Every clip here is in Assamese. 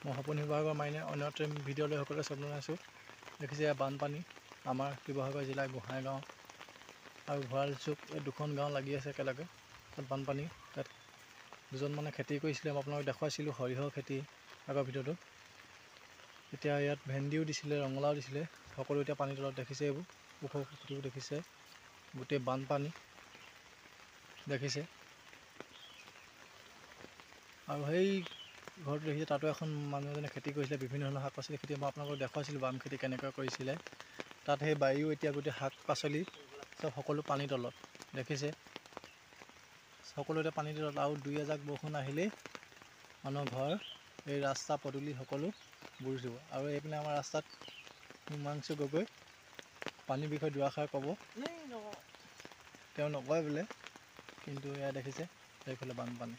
মই সপোন শিৱসাগৰ মাইনে অন্যত্ৰ ভিডিঅ'লৈ সকলোৱে স্বপ্ন আছোঁ। দেখিছে বানপানী আমাৰ শিৱসাগৰ জিলাৰ গোহাঁইগাঁও আৰু ভঁৰাল চুক এই দুখন গাঁও লাগি আছে একেলগে। তাত বানপানী, তাত দুজন মানে খেতি কৰিছিলে, মই আপোনালোকক দেখুৱাইছিলোঁ সৰিয়হৰ খেতি আগৰ ভিডিঅ'টো। এতিয়া ইয়াত ভেন্দিও দিছিলে, ৰঙালাও দিছিলে, সকলো এতিয়া পানীৰ তলত দেখিছে। এইবোৰ ওখ পুখুৰীবোৰ দেখিছে, গোটেই বানপানী দেখিছে। আৰু সেই ঘৰটো দেখিছে, তাতো এখন মানুহ এজনে খেতি কৰিছিলে, বিভিন্ন ধৰণৰ শাক পাচলি খেতি। মই আপোনালোকক দেখুৱাইছিলোঁ বাম খেতি কেনেকৈ কৰিছিলে। তাত সেই বাৰীও এতিয়া গোটেই শাক পাচলি চব সকলো পানীৰ তলত দেখিছে। সকলো এতিয়া পানীৰ তলত, আৰু দুই এজাক বৰষুণ আহিলেই মানুহৰ ঘৰ, এই ৰাস্তা পদূলি সকলো বুৰি যাব। আৰু এইপিনে আমাৰ ৰাস্তাত হিমাংশু গগৈ পানীৰ বিষয়ে দুআষাৰ ক'ব। তেওঁ নকয় বোলে, কিন্তু এয়া দেখিছে সেইফালে বানপানী।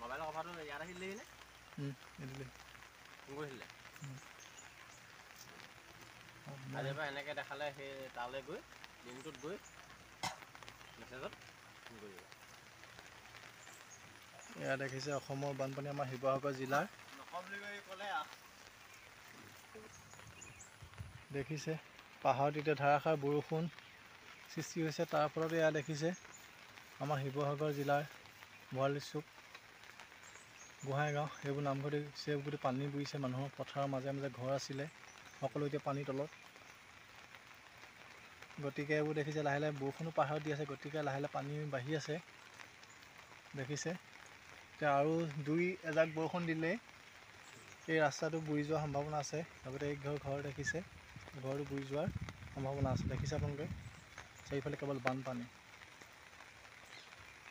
মোবাইলৰ কভাৰটো ইয়াত আহিলেহি নে? আজিৰ পৰা এনেকৈ দেখালে সেই তালৈ গৈ দিনটোত গৈ মেছেজত ফোন কৰিব। এয়া দেখিছে অসমৰ বানপানী, আমাৰ শিৱসাগৰ জিলাৰ দেখিছে। পাহাৰত এতিয়া ধাৰাসাৰ বৰষুণ সৃষ্টি হৈছে, তাৰ ফলত এয়া দেখিছে আমাৰ শিৱসাগৰ জিলাৰ ভঁৰাল চুক, গোহাঁইগাঁও এইবোৰ নামঘৰ দেখিছে। গোটেই পানী বুৰিছে, মানুহৰ পথাৰৰ মাজে মাজে ঘৰ আছিলে, সকলো এতিয়া পানীৰ তলত। গতিকে এইবোৰ দেখিছে, লাহে লাহে বৰষুণো পাহাৰত দি আছে, গতিকে লাহে লাহে পানী বাঢ়ি আছে দেখিছে। এতিয়া আৰু দুই এজাক বৰষুণ দিলেই এই ৰাস্তাটো বুৰি যোৱাৰ সম্ভাৱনা আছে। লগতে এই ঘৰ দেখিছে, ঘৰটো বুৰি যোৱাৰ সম্ভাৱনা আছে। দেখিছে আপোনালোকে চাৰিওফালে কেৱল বানপানী।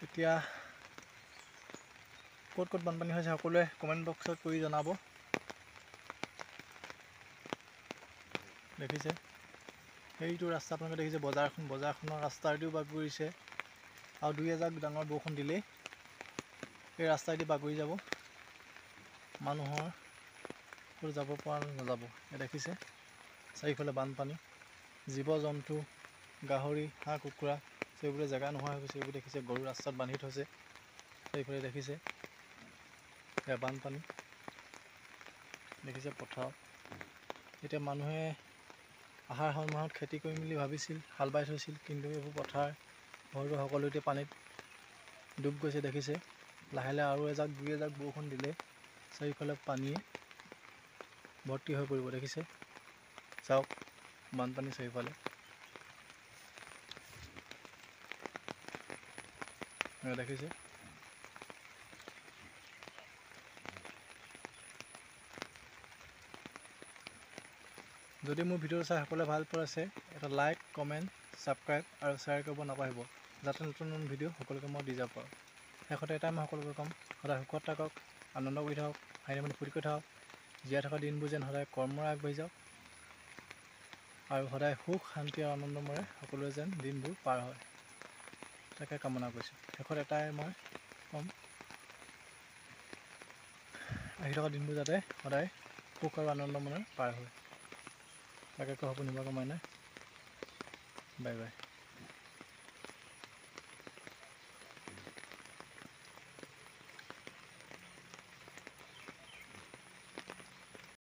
এতিয়া ক'ত ক'ত বানপানী হৈছে সকলোৱে কমেণ্ট বক্সত কৰি জনাব। দেখিছে সেইটো ৰাস্তা আপোনালোকে দেখিছে, বজাৰখনৰ ৰাস্তাইদিও বাগৰিছে। আৰু দুই এজাক ডাঙৰ বৰষুণ দিলেই এই ৰাস্তাইদি বাগৰি যাব, মানুহৰ ক'ত যাব পৰা নাযাব। দেখিছে চাৰিওফালে বানপানী, জীৱ জন্তু, গাহৰি, হাঁহ কুকুৰা সেইবোৰে জেগা নোহোৱা হৈ গৈছে। এইবোৰ দেখিছে গৰু ৰাস্তাত বান্ধি থৈছে, সেইফালে দেখিছে এয়া বানপানী দেখিছে। পথাৰত এতিয়া মানুহে আহাৰ শাওণ মাহত খেতি কৰিম বুলি ভাবিছিল, হাল বাই থৈছিল, কিন্তু এইবোৰ পথাৰ ঘৰটো সকলো এতিয়া পানীত ডুব গৈছে। দেখিছে লাহে লাহে আৰু এজাক দুই এজাক বৰষুণ দিলে চাৰিওফালে পানীয়ে ভৰ্তি হৈ পৰিব। দেখিছে চাওক বানপানী চাৰিওফালে দেখিছে। যদি মোৰ ভিডিঅ'টো চাই সকলোৱে ভাল পাইছে, এটা লাইক, কমেণ্ট, ছাবস্ক্ৰাইব আৰু শ্বেয়াৰ কৰিব নাপাহৰিব, যাতে নতুন নতুন ভিডিঅ' সকলোকে মই দি যাব পাৰোঁ। শেষতে এটাই মই সকলোকে ক'ম, সদায় সুখত থাকক, আনন্দ কৰি থাকক, হাঁহি ধেমালি ফূৰ্তি কৰি থাকক। জীয়াই থকা দিনবোৰ যেন সদায় কৰ্মৰে আগবাঢ়ি যাওক, আৰু সদায় সুখ শান্তি আৰু আনন্দমৰে সকলোৱে যেন দিনবোৰ পাৰ হয়, তাকে কামনা কৰিছোঁ। শেষত এটাই মই ক'ম, আহি থকা দিনবোৰ যাতে সদায় সুখ আৰু আনন্দমৰে পাৰ হয়, তাকে কৈ সপোন শিৱসাগৰ মাইনাই বাই বাই।